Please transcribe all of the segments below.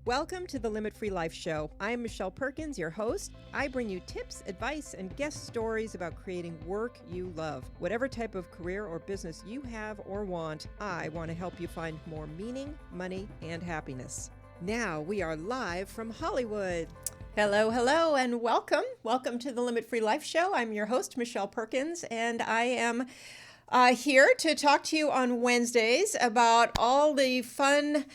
Welcome to the Limit Free Life Show. I'm Michelle Perkins, your host. I bring you tips, advice, and guest stories about creating work you love. Whatever type of career or business you have or want, I want to help you find more meaning, money, and happiness. Now we are live from Hollywood. Hello, and welcome. Welcome to the Limit Free Life Show. I'm your host, Michelle Perkins, and I am here to talk to you on Wednesdays about all the fun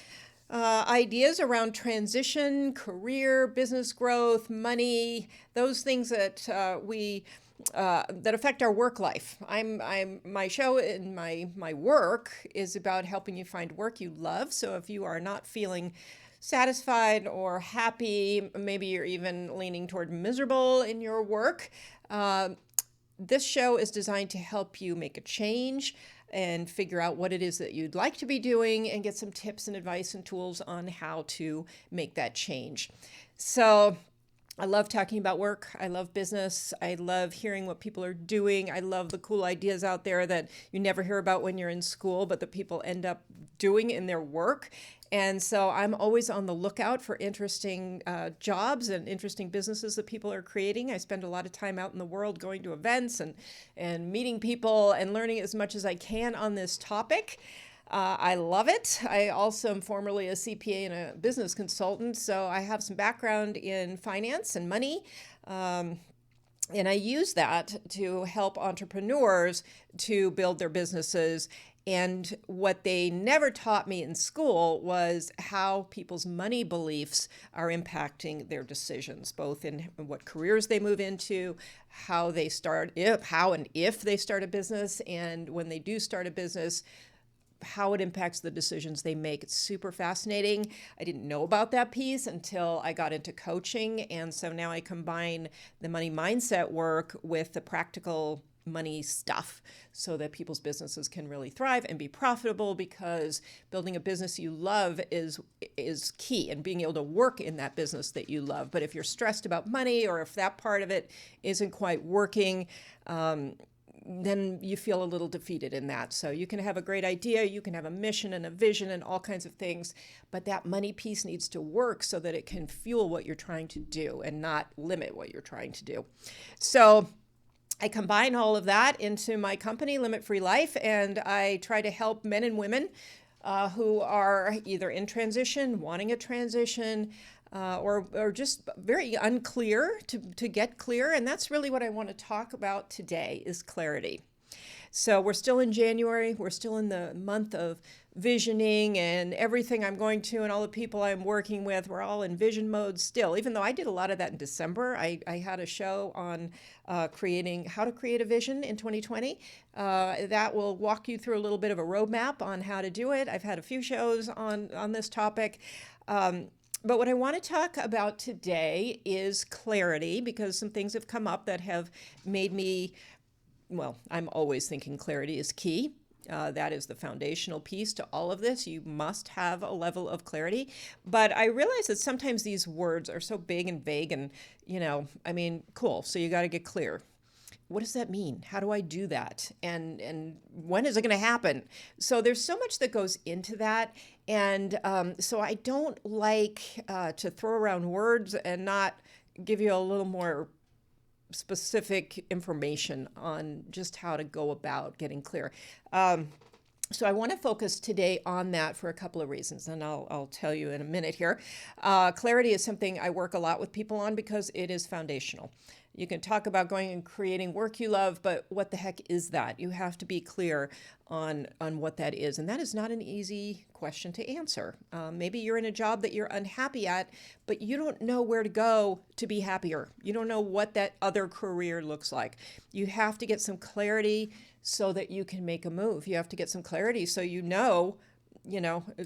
ideas around transition, career, business growth, money, those things that that affect our work life. My show and my work is about helping you find work you love. So if you are not feeling satisfied or happy, maybe you're even leaning toward miserable in your work, this show is designed to help you make a change and figure out what it is that you'd like to be doing and get some tips and advice and tools on how to make that change. So I love talking about work. I love business. I love hearing what people are doing. I love the cool ideas out there that you never hear about when you're in school, but that people end up doing in their work. And so I'm always on the lookout for interesting jobs and interesting businesses that people are creating. I spend a lot of time out in the world going to events and meeting people and learning as much as I can on this topic. I love it. I also am formerly a CPA and a business consultant, so I have some background in finance and money. And I use that to help entrepreneurs to build their businesses. And what they never taught me in school was how people's money beliefs are impacting their decisions, both in what careers they move into, how they start, how and if they start a business, and when they do start a business, how it impacts the decisions they make. It's super fascinating. I didn't know about that piece until I got into coaching. And so now I combine the money mindset work with the practical money stuff so that people's businesses can really thrive and be profitable, because building a business you love is key, and being able to work in that business that you love. But if you're stressed about money, or if that part of it isn't quite working, then you feel a little defeated in that. So you can have a great idea, you can have a mission and a vision and all kinds of things, but that money piece needs to work so that it can fuel what you're trying to do and not limit what you're trying to do. So I combine all of that into my company, Limit Free Life, and I try to help men and women who are either in transition, wanting a transition, or just very unclear to get clear. And that's really what I want to talk about today, is clarity. So we're still in January. We're still in the month of visioning, and everything I'm going to and all the people I'm working with, we're all in vision mode still. Even though I did a lot of that in December, I had a show on creating how to create a vision in 2020. That will walk you through a little bit of a roadmap on how to do it. I've had a few shows on this topic. But what I want to talk about today is clarity, because some things have come up that have made me, well, I'm always thinking clarity is key. That is the foundational piece to all of this. You must have a level of clarity. But I realize that sometimes these words are so big and vague and, cool. So you got to get clear. What does that mean? How do I do that? And when is it going to happen? So there's so much that goes into that. And so I don't like to throw around words and not give you a little more specific information on just how to go about getting clear. So I want to focus today on that for a couple of reasons, and I'll tell you in a minute here. Clarity is something I work a lot with people on because it is foundational. You can talk about going and creating work you love, but what the heck is that? You have to be clear on what that is. And that is not an easy question to answer. Maybe you're in a job that you're unhappy at, but you don't know where to go to be happier. You don't know what that other career looks like. You have to get some clarity so that you can make a move. You have to get some clarity so you know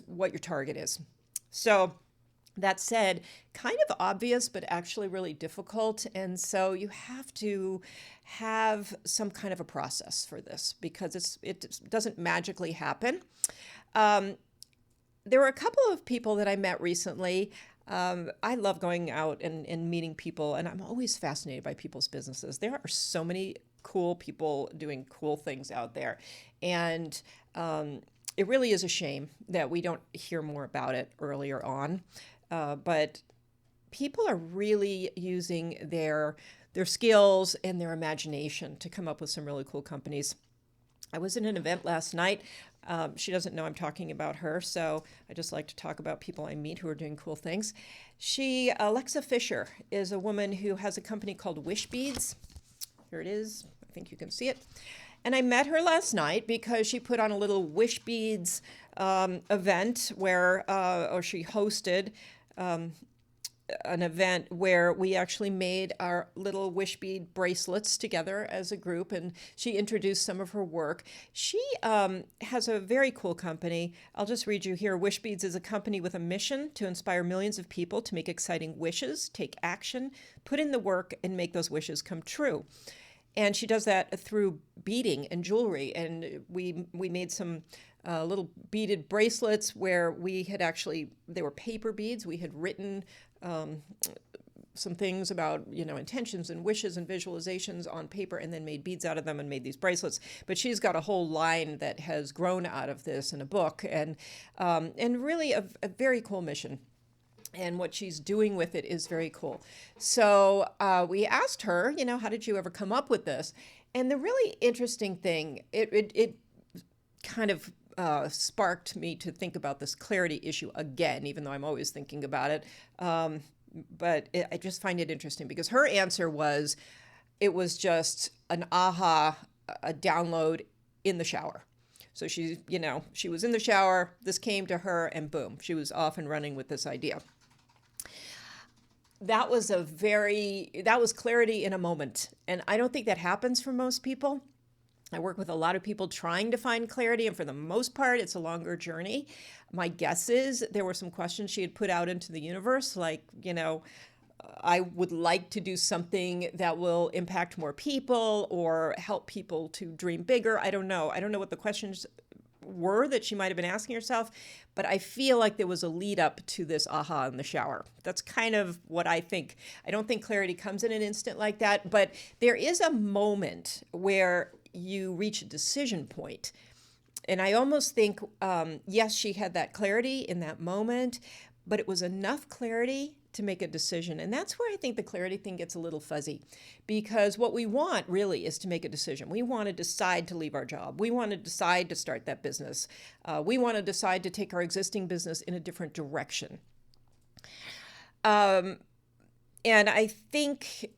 what your target is. So that said, kind of obvious, but actually really difficult. And so you have to have some kind of a process for this, because it doesn't magically happen. There were a couple of people that I met recently. I love going out and meeting people, and I'm always fascinated by people's businesses. There are so many cool people doing cool things out there. And it really is a shame that we don't hear more about it earlier on. But people are really using their skills and their imagination to come up with some really cool companies. I was in an event last night. She doesn't know I'm talking about her, so I just like to talk about people I meet who are doing cool things. Alexa Fisher, is a woman who has a company called Wish Beads. Here it is. I think you can see it. And I met her last night because she put on a little Wish Beads event or she hosted an event where we actually made our little wish bead bracelets together as a group, and she introduced some of her work. She has a very cool company. I'll just read you here. Wish Beads is a company with a mission to inspire millions of people to make exciting wishes, take action, put in the work, and make those wishes come true. And she does that through beading and jewelry. And we made some little beaded bracelets where they were paper beads. We had written some things about, intentions and wishes and visualizations on paper, and then made beads out of them and made these bracelets. But she's got a whole line that has grown out of this in a book, and really a very cool mission. And what she's doing with it is very cool. So we asked her, how did you ever come up with this? And the really interesting thing, it kind of sparked me to think about this clarity issue again, even though I'm always thinking about it. I just find it interesting because her answer was, it was just an aha, a download in the shower. So she was in the shower, this came to her, and boom, she was off and running with this idea. That was clarity in a moment. And I don't think that happens for most people. I work with a lot of people trying to find clarity, and for the most part, it's a longer journey. My guess is there were some questions she had put out into the universe, like, I would like to do something that will impact more people or help people to dream bigger. I don't know. I don't know what the questions were that she might have been asking herself, but I feel like there was a lead up to this aha in the shower. That's kind of what I think. I don't think clarity comes in an instant like that, but there is a moment where you reach a decision point. And I almost think, yes, she had that clarity in that moment, but it was enough clarity to make a decision. And that's where I think the clarity thing gets a little fuzzy, because what we want really is to make a decision. We want to decide to leave our job. We want to decide to start that business. We want to decide to take our existing business in a different direction. And I think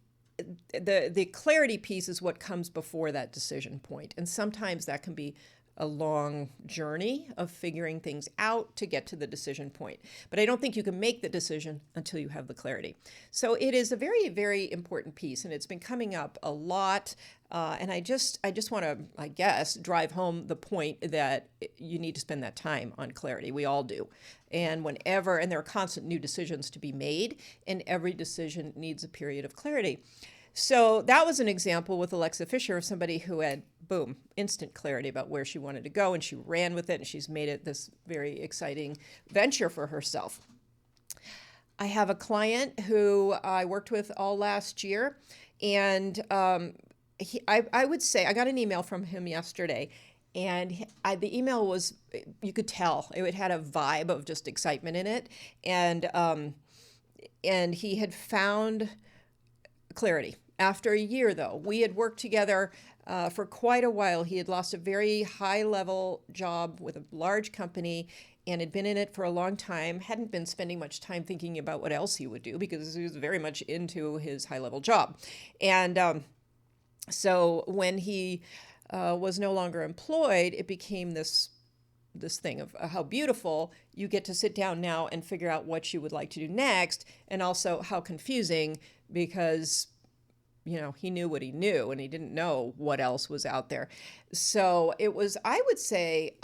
the clarity piece is what comes before that decision point. And sometimes that can be a long journey of figuring things out to get to the decision point. But I don't think you can make the decision until you have the clarity. So it is a very, very important piece, and it's been coming up a lot. And I just want to, I guess, drive home the point that you need to spend that time on clarity. We all do. And and there are constant new decisions to be made, and every decision needs a period of clarity. So that was an example with Alexa Fisher of somebody who had, boom, instant clarity about where she wanted to go, and she ran with it, and she's made it this very exciting venture for herself. I have a client who I worked with all last year, and I would say, I got an email from him yesterday, and the email was, you could tell, it had a vibe of just excitement in it, and he had found clarity. After a year, though, we had worked together for quite a while. He had lost a very high-level job with a large company and had been in it for a long time, hadn't been spending much time thinking about what else he would do because he was very much into his high-level job. And so when he was no longer employed, it became this thing of how beautiful you get to sit down now and figure out what you would like to do next, and also how confusing, because he knew what he knew and he didn't know what else was out there. So it was, I would say,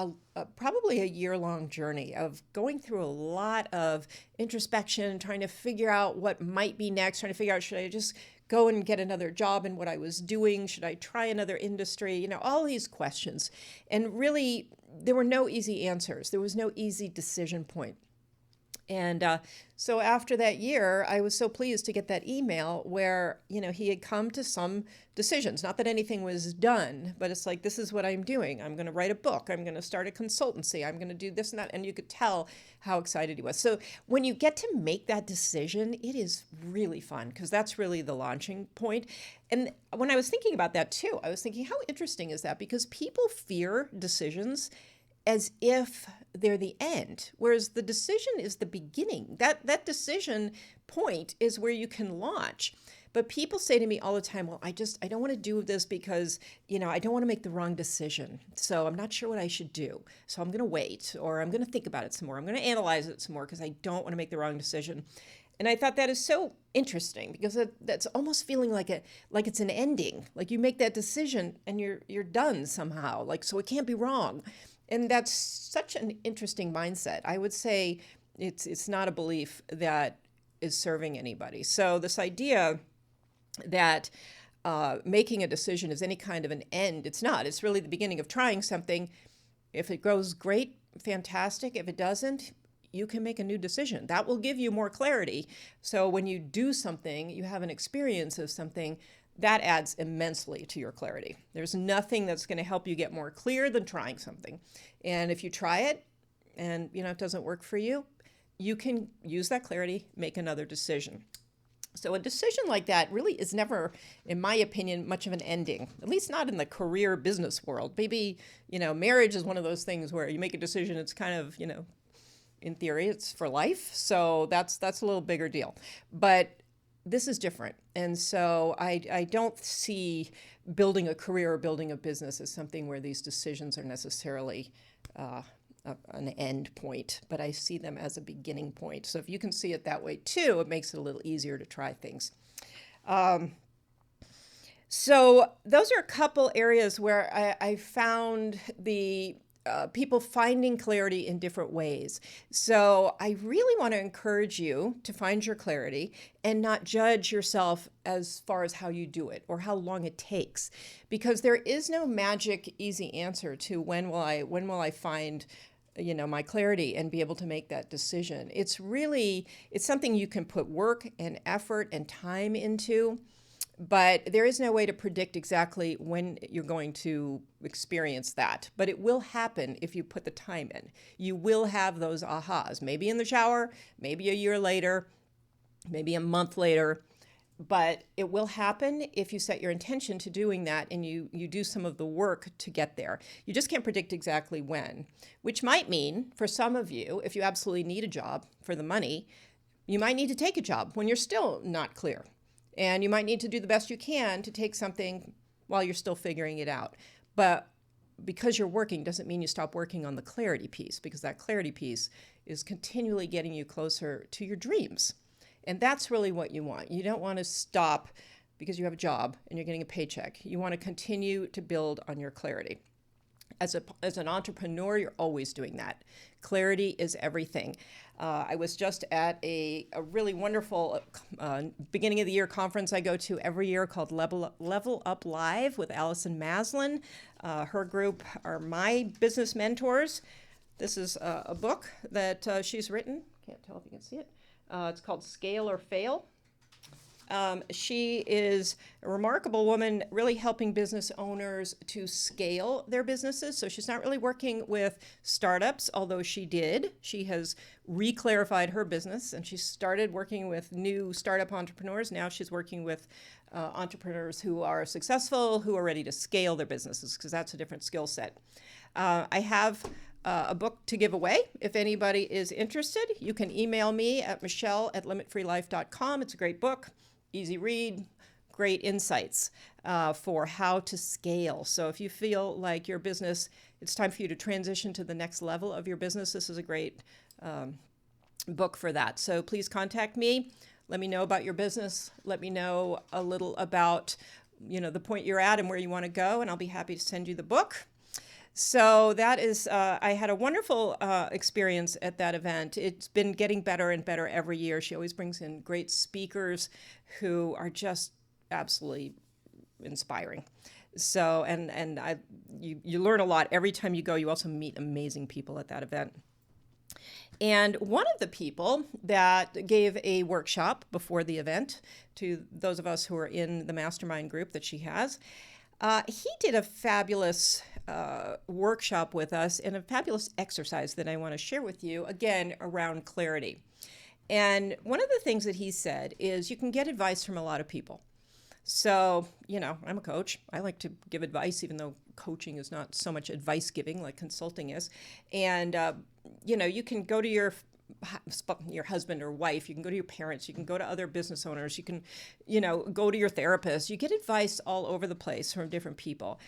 probably a year-long journey of going through a lot of introspection, trying to figure out what might be next, trying to figure out, should I just go and get another job in what I was doing? Should I try another industry? All these questions. And really, there were no easy answers. There was no easy decision point. And so after that year, I was so pleased to get that email where, he had come to some decisions. Not that anything was done, but it's like, this is what I'm doing. I'm going to write a book. I'm going to start a consultancy. I'm going to do this and that. And you could tell how excited he was. So when you get to make that decision, it is really fun because that's really the launching point. And when I was thinking about that too, I was thinking, how interesting is that? Because people fear decisions as if they're the end, whereas the decision is the beginning. That decision point is where you can launch. But people say to me all the time, well, I don't want to do this because, I don't want to make the wrong decision. So I'm not sure what I should do. So I'm going to wait, or I'm going to think about it some more. I'm going to analyze it some more because I don't want to make the wrong decision. And I thought that is so interesting because that's almost feeling like it's an ending. Like you make that decision and you're done somehow. Like, so it can't be wrong. And that's such an interesting mindset. I would say it's not a belief that is serving anybody. So this idea that making a decision is any kind of an end, it's not. It's really the beginning of trying something. If it goes great, fantastic. If it doesn't, you can make a new decision. That will give you more clarity. So when you do something, you have an experience of something, that adds immensely to your clarity. There's nothing that's going to help you get more clear than trying something. And if you try it and it doesn't work for you, you can use that clarity, make another decision. So a decision like that really is never, in my opinion, much of an ending, at least not in the career business world. Maybe, marriage is one of those things where you make a decision, it's kind of, in theory, it's for life. So that's a little bigger deal. But this is different. And so I don't see building a career or building a business as something where these decisions are necessarily an end point, but I see them as a beginning point. So if you can see it that way too, it makes it a little easier to try things. So those are a couple areas where I found the people finding clarity in different ways. So I really want to encourage you to find your clarity and not judge yourself as far as how you do it or how long it takes, because there is no magic, easy answer to when will I find my clarity and be able to make that decision. It's something you can put work and effort and time into. But there is no way to predict exactly when you're going to experience that. But it will happen if you put the time in. You will have those ahas, maybe in the shower, maybe a year later, maybe a month later. But it will happen if you set your intention to doing that and you do some of the work to get there. You just can't predict exactly when, which might mean for some of you, if you absolutely need a job for the money, you might need to take a job when you're still not clear. And you might need to do the best you can to take something while you're still figuring it out. But because you're working doesn't mean you stop working on the clarity piece, because that clarity piece is continually getting you closer to your dreams. And that's really what you want. You don't want to stop because you have a job and you're getting a paycheck. You want to continue to build on your clarity. As an entrepreneur, you're always doing that. Clarity is everything. I was just at a really wonderful beginning of the year conference I go to every year called Level Up Live with Allison Maslin. Her group are my business mentors. This is a book that she's written. Can't tell if you can see it. It's called Scale or Fail. She is a remarkable woman, really helping business owners to scale their businesses. So she's not really working with startups, although she did. She has reclarified her business and she started working with new startup entrepreneurs. Now she's working with entrepreneurs who are successful, who are ready to scale their businesses, because that's a different skill set. I have a book to give away. If anybody is interested, you can email me at michelle@limitfreelife.com. It's a great book. Easy read, great insights for how to scale. So if you feel like your business, it's time for you to transition to the next level of your business, this is a great book for that. So please contact me. Let me know about your business. Let me know a little about, the point you're at and where you want to go, and I'll be happy to send you the book. So that is, I had a wonderful experience at that event. It's been getting better and better every year. She always brings in great speakers who are just absolutely inspiring. So, you learn a lot every time you go. You also meet amazing people at that event. And one of the people that gave a workshop before the event to those of us who are in the mastermind group that she has, he did a fabulous workshop with us and a fabulous exercise that I want to share with you, again, around clarity. And one of the things that he said is you can get advice from a lot of people. So, I'm a coach. I like to give advice, even though coaching is not so much advice giving like consulting is. And, you can go to your husband or wife, you can go to your parents, you can go to other business owners, you can, go to your therapist. You get advice all over the place from different people.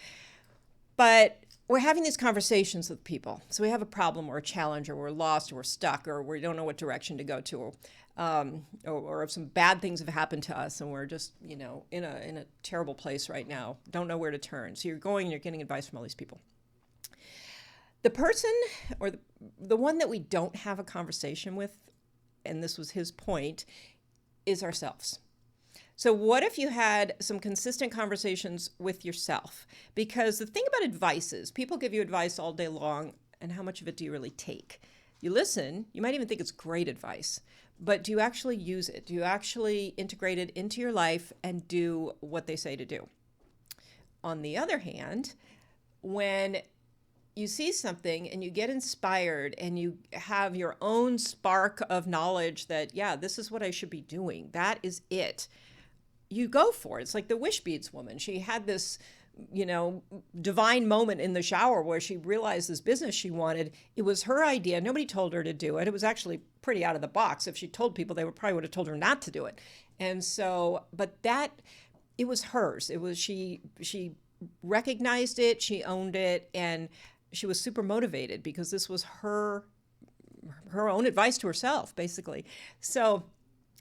But we're having these conversations with people. So we have a problem or a challenge, or we're lost, or we're stuck, or we don't know what direction to go to. Or if some bad things have happened to us and we're just, in a terrible place right now, don't know where to turn. So you're going and you're getting advice from all these people. The person or the one that we don't have a conversation with, and this was his point, is ourselves. So what if you had some consistent conversations with yourself? Because the thing about advice is people give you advice all day long, and how much of it do you really take? You listen, you might even think it's great advice, but do you actually use it? Do you actually integrate it into your life and do what they say to do? On the other hand, when you see something and you get inspired and you have your own spark of knowledge that, yeah, this is what I should be doing, that is it, you go for it. It's like the Wish Beads woman. She had this, divine moment in the shower where she realized this business she wanted. It was her idea. Nobody told her to do it. It was actually pretty out of the box. If she told people, they would have told her not to do it. And so, it was hers. It was, she recognized it, she owned it, and she was super motivated because this was her own advice to herself, basically. So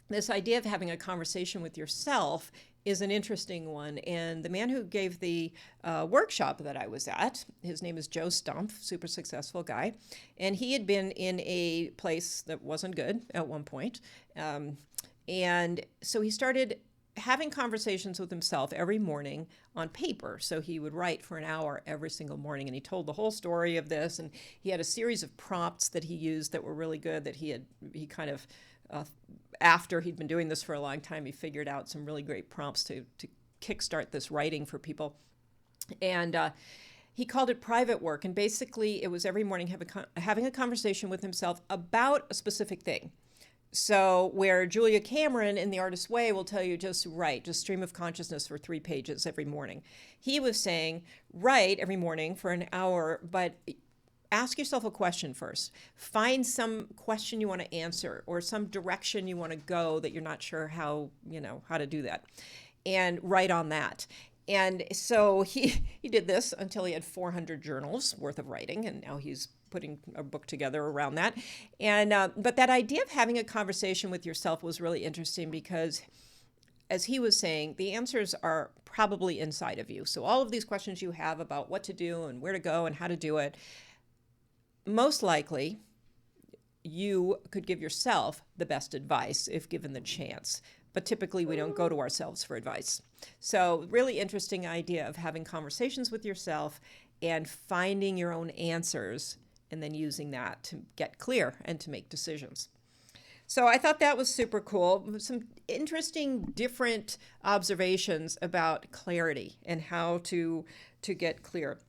this idea of having a conversation with yourself is an interesting one. And the man who gave the workshop that I was at, his name is Joe Stumpf, super successful guy. And he had been in a place that wasn't good at one point. And so he started having conversations with himself every morning on paper. So he would write for an hour every single morning, and he told the whole story of this. And he had a series of prompts that he used that were really good, that he kind of, after he'd been doing this for a long time, he figured out some really great prompts to kickstart this writing for people. And he called it private work. And basically it was every morning having a conversation with himself about a specific thing. So where Julia Cameron in The Artist's Way will tell you just stream of consciousness for 3 pages every morning. He was saying, write every morning for an hour, but ask yourself a question first. Find some question you want to answer or some direction you want to go that you're not sure how to do that, and write on that. And so he did this until he had 400 journals worth of writing, and now he's putting a book together around that. And but that idea of having a conversation with yourself was really interesting because, as he was saying, the answers are probably inside of you. So all of these questions you have about what to do and where to go and how to do it, most likely you could give yourself the best advice if given the chance. But typically we don't go to ourselves for advice. So really interesting idea of having conversations with yourself and finding your own answers and then using that to get clear and to make decisions. So I thought that was super cool. Some interesting different observations about clarity and how to get clear.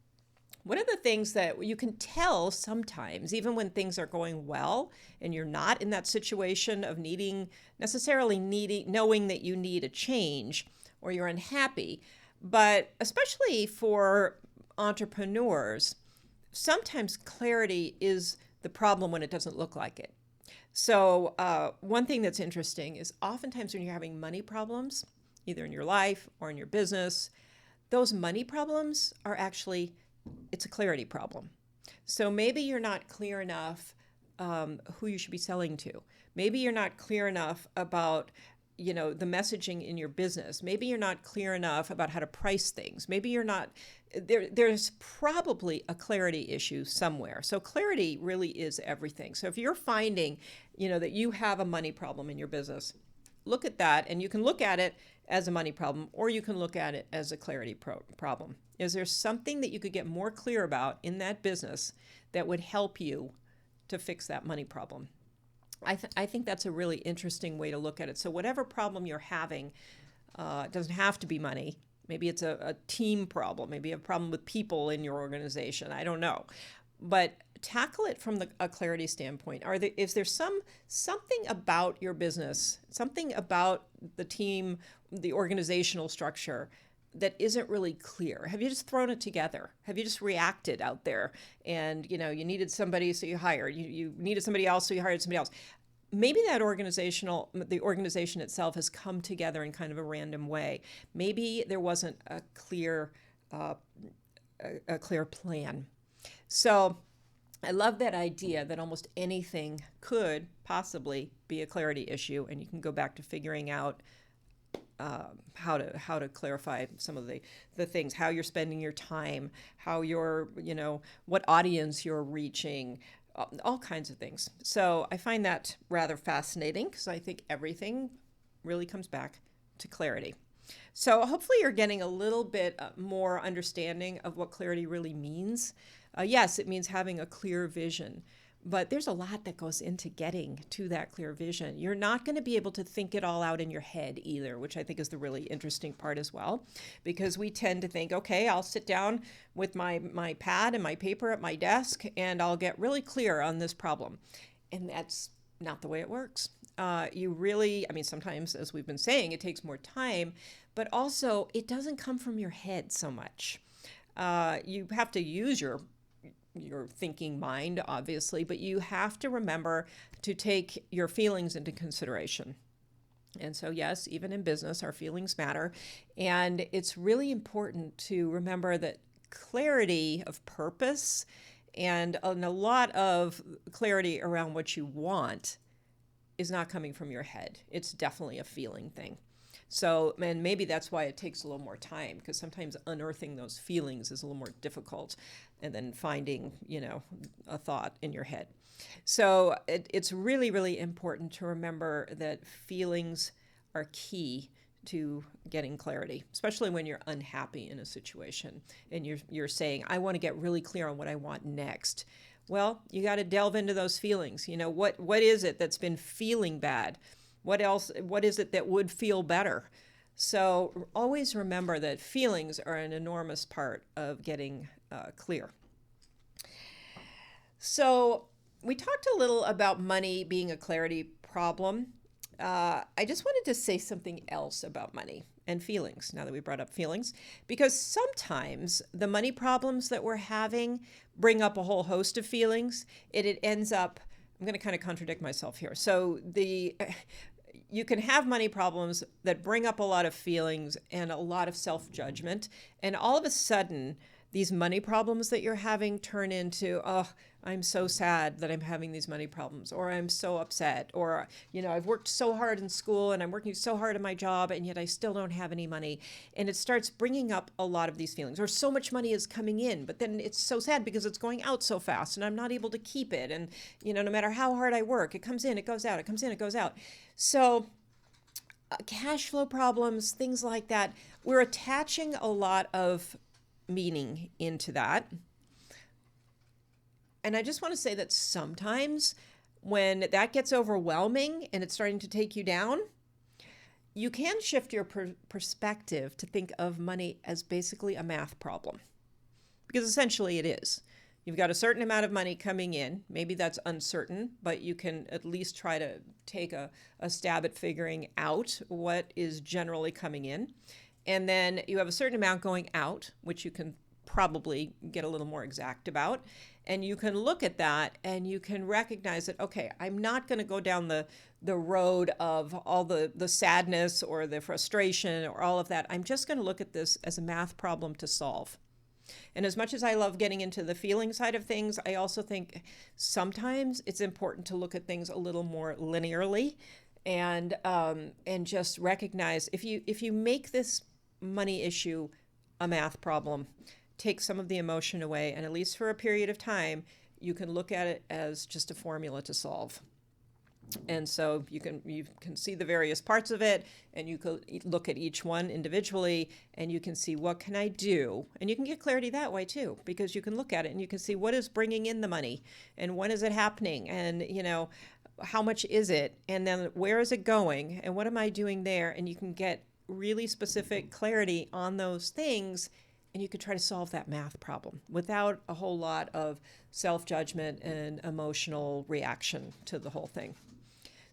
One of the things that you can tell sometimes, even when things are going well and you're not in that situation of knowing that you need a change or you're unhappy, but especially for entrepreneurs, sometimes clarity is the problem when it doesn't look like it. So one thing that's interesting is oftentimes when you're having money problems, either in your life or in your business, those money problems are actually, it's a clarity problem. So maybe you're not clear enough who you should be selling to. Maybe you're not clear enough about the messaging in your business. Maybe you're not clear enough about how to price things. Maybe you're not, there's probably a clarity issue somewhere. So clarity really is everything. So if you're finding, that you have a money problem in your business, look at that, and you can look at it as a money problem, or you can look at it as a clarity problem. Is there something that you could get more clear about in that business that would help you to fix that money problem. I think that's a really interesting way to look at it. So whatever problem you're having, it doesn't have to be money. Maybe it's a team problem. Maybe you have a problem with people in your organization. I don't know. But tackle it from a clarity standpoint. Is there something about your business, something about the team, the organizational structure that isn't really clear? Have you just thrown it together? Have you just reacted out there? And you needed somebody, so you hired. You needed somebody else, so you hired somebody else. Maybe the organization itself has come together in kind of a random way. Maybe there wasn't a clear plan. So I love that idea that almost anything could possibly be a clarity issue, and you can go back to figuring out how to clarify some of the things, how you're spending your time, how you're, what audience you're reaching, all kinds of things. So I find that rather fascinating because I think everything really comes back to clarity. So hopefully you're getting a little bit more understanding of what clarity really means. Yes, it means having a clear vision, but there's a lot that goes into getting to that clear vision. You're not going to be able to think it all out in your head either, which I think is the really interesting part as well, because we tend to think, okay, I'll sit down with my pad and my paper at my desk and I'll get really clear on this problem. And that's not the way it works. Sometimes, as we've been saying, it takes more time, but also it doesn't come from your head so much. You have to use your thinking mind, obviously, but you have to remember to take your feelings into consideration. And so, yes, even in business, our feelings matter. And it's really important to remember that clarity of purpose and a lot of clarity around what you want is not coming from your head. It's definitely a feeling thing. So, and maybe that's why it takes a little more time, because sometimes unearthing those feelings is a little more difficult and then finding, a thought in your head. So it's really, really important to remember that feelings are key to getting clarity, especially when you're unhappy in a situation and you're saying, I want to get really clear on what I want next. Well, you got to delve into those feelings. What is it that's been feeling bad? What is it that would feel better? So always remember that feelings are an enormous part of getting clear. So we talked a little about money being a clarity problem. I just wanted to say something else about money and feelings, now that we brought up feelings, because sometimes the money problems that we're having bring up a whole host of feelings. It ends up, I'm going to kind of contradict myself here. So you can have money problems that bring up a lot of feelings and a lot of self-judgment. And all of a sudden, these money problems that you're having turn into, oh, I'm so sad that I'm having these money problems, or I'm so upset, or, I've worked so hard in school and I'm working so hard at my job and yet I still don't have any money. And it starts bringing up a lot of these feelings, or so much money is coming in, but then it's so sad because it's going out so fast and I'm not able to keep it. And, no matter how hard I work, it comes in, it goes out, it comes in, it goes out. So cash flow problems, things like that, we're attaching a lot of meaning into that. And I just want to say that sometimes when that gets overwhelming and it's starting to take you down, you can shift your perspective to think of money as basically a math problem, because essentially it is. You've got a certain amount of money coming in. Maybe that's uncertain, but you can at least try to take a stab at figuring out what is generally coming in. And then you have a certain amount going out, which you can probably get a little more exact about. And you can look at that and you can recognize that, okay, I'm not going to go down the road of all the sadness or the frustration or all of that. I'm just going to look at this as a math problem to solve. And as much as I love getting into the feeling side of things, I also think sometimes it's important to look at things a little more linearly and just recognize if you make this money issue a math problem, take some of the emotion away, and at least for a period of time, you can look at it as just a formula to solve. And so you can see the various parts of it, and you can look at each one individually, and you can see, what can I do? And you can get clarity that way too, because you can look at it and you can see what is bringing in the money, and when is it happening, and how much is it, and then where is it going, and what am I doing there? And you can get really specific clarity on those things, and you can try to solve that math problem without a whole lot of self-judgment and emotional reaction to the whole thing.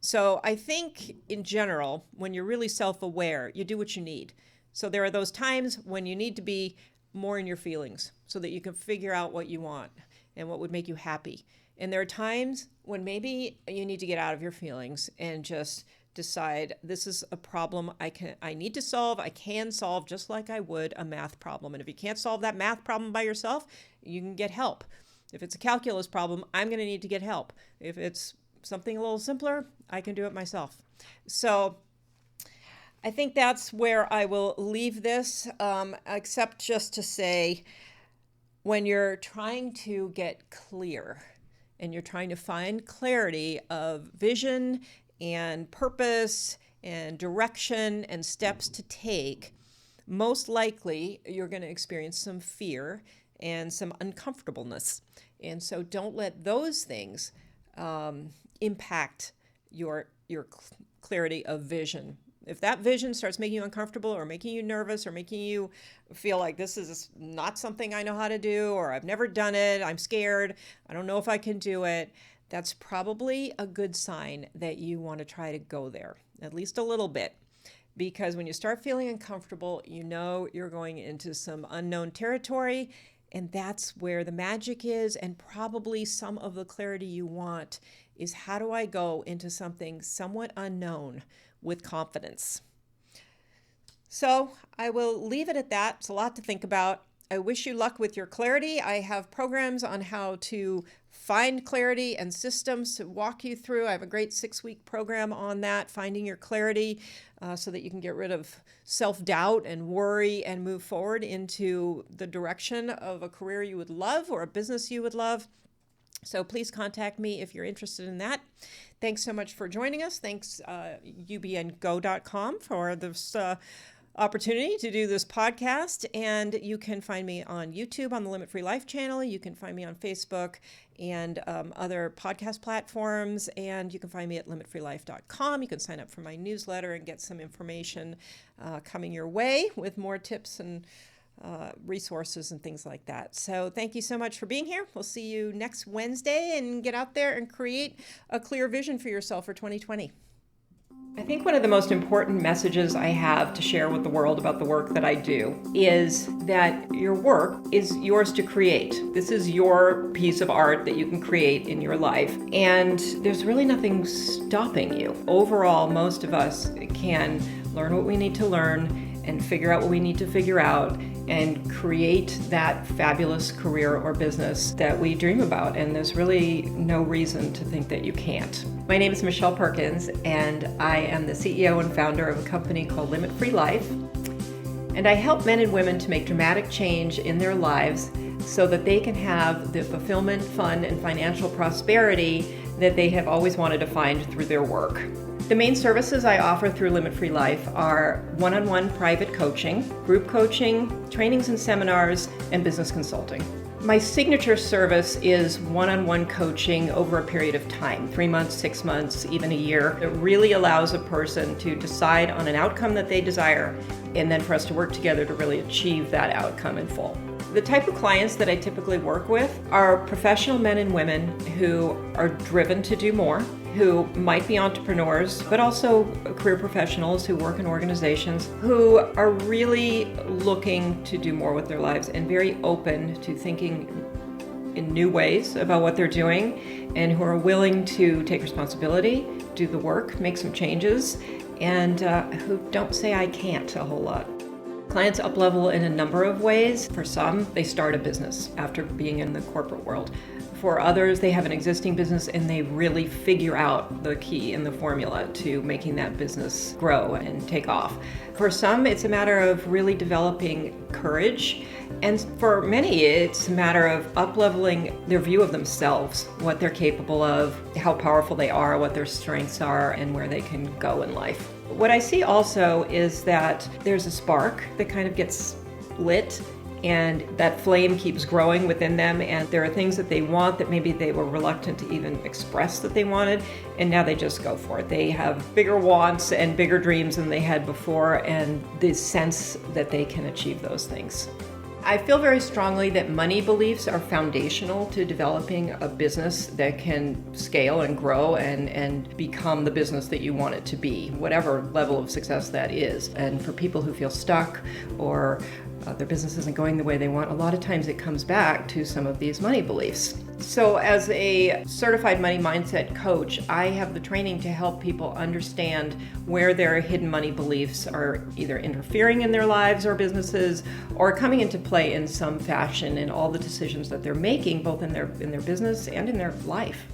So I think in general, when you're really self-aware, you do what you need. So there are those times when you need to be more in your feelings so that you can figure out what you want and what would make you happy. And there are times when maybe you need to get out of your feelings and just decide, this is a problem I need to solve. I can solve just like I would a math problem. And if you can't solve that math problem by yourself, you can get help. If it's a calculus problem, I'm going to need to get help. If it's something a little simpler, I can do it myself. So I think that's where I will leave this, except just to say, when you're trying to get clear and you're trying to find clarity of vision and purpose and direction and steps to take, most likely you're going to experience some fear and some uncomfortableness. And so don't let those things impact your clarity of vision. If that vision starts making you uncomfortable or making you nervous or making you feel like this is not something I know how to do, or I've never done it, I'm scared, I don't know if I can do it, that's probably a good sign that you want to try to go there, at least a little bit. Because when you start feeling uncomfortable, you know you're going into some unknown territory, and that's where the magic is, and probably some of the clarity you want is, how do I go into something somewhat unknown with confidence? So I will leave it at that. It's a lot to think about. I wish you luck with your clarity. I have programs on how to find clarity and systems to walk you through. I have a great 6-week program on that, finding your clarity, so that you can get rid of self-doubt and worry and move forward into the direction of a career you would love or a business you would love. So please contact me if you're interested in that. Thanks so much for joining us. Thanks, ubngo.com, for this opportunity to do this podcast. And you can find me on YouTube on the Limit Free Life channel. You can find me on Facebook and other podcast platforms. And you can find me at limitfreelife.com. You can sign up for my newsletter and get some information coming your way with more tips and resources and things like that. So thank you so much for being here. We'll see you next Wednesday, and get out there and create a clear vision for yourself for 2020. I think one of the most important messages I have to share with the world about the work that I do is that your work is yours to create. This is your piece of art that you can create in your life, and there's really nothing stopping you. Overall, most of us can learn what we need to learn and figure out what we need to figure out and create that fabulous career or business that we dream about. And there's really no reason to think that you can't. My name is Michelle Perkins, and I am the CEO and founder of a company called Limit Free Life. And I help men and women to make dramatic change in their lives so that they can have the fulfillment, fun, and financial prosperity that they have always wanted to find through their work. The main services I offer through Limit Free Life are one-on-one private coaching, group coaching, trainings and seminars, and business consulting. My signature service is one-on-one coaching over a period of time, 3 months, 6 months, even a year. It really allows a person to decide on an outcome that they desire, and then for us to work together to really achieve that outcome in full. The type of clients that I typically work with are professional men and women who are driven to do more, who might be entrepreneurs, but also career professionals who work in organizations, who are really looking to do more with their lives and very open to thinking in new ways about what they're doing, and who are willing to take responsibility, do the work, make some changes, and who don't say I can't a whole lot. Clients up-level in a number of ways. For some, they start a business after being in the corporate world. For others, they have an existing business and they really figure out the key and the formula to making that business grow and take off. For some, it's a matter of really developing courage. And for many, it's a matter of up-leveling their view of themselves, what they're capable of, how powerful they are, what their strengths are, and where they can go in life. What I see also is that there's a spark that kind of gets lit, and that flame keeps growing within them, and there are things that they want that maybe they were reluctant to even express that they wanted, and now they just go for it. They have bigger wants and bigger dreams than they had before, and this sense that they can achieve those things. I feel very strongly that money beliefs are foundational to developing a business that can scale and grow and become the business that you want it to be, whatever level of success that is. And for people who feel stuck or their business isn't going the way they want, a lot of times it comes back to some of these money beliefs. So as a certified money mindset coach, I have the training to help people understand where their hidden money beliefs are either interfering in their lives or businesses or coming into play in some fashion in all the decisions that they're making, both in their business and in their life.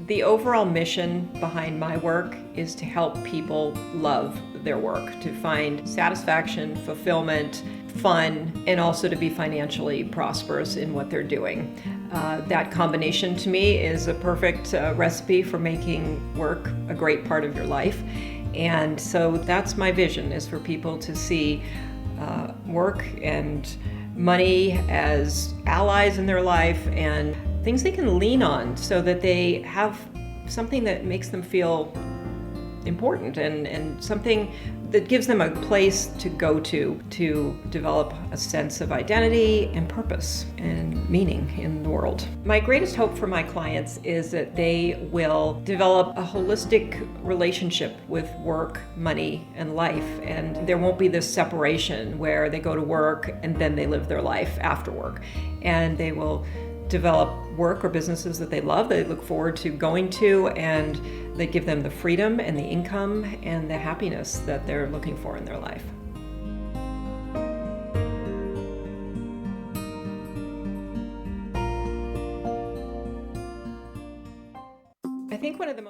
The overall mission behind my work is to help people love their work, to find satisfaction, fulfillment, fun, and also to be financially prosperous in what they're doing. That combination to me is a perfect recipe for making work a great part of your life. And so that's my vision, is for people to see work and money as allies in their life and things they can lean on so that they have something that makes them feel important and something that gives them a place to go to develop a sense of identity and purpose and meaning in the world. My greatest hope for my clients is that they will develop a holistic relationship with work, money, and life, and there won't be this separation where they go to work and then they live their life after work, and they will develop work or businesses that they love, that they look forward to going to, and that give them the freedom and the income and the happiness that they're looking for in their life. I think one of the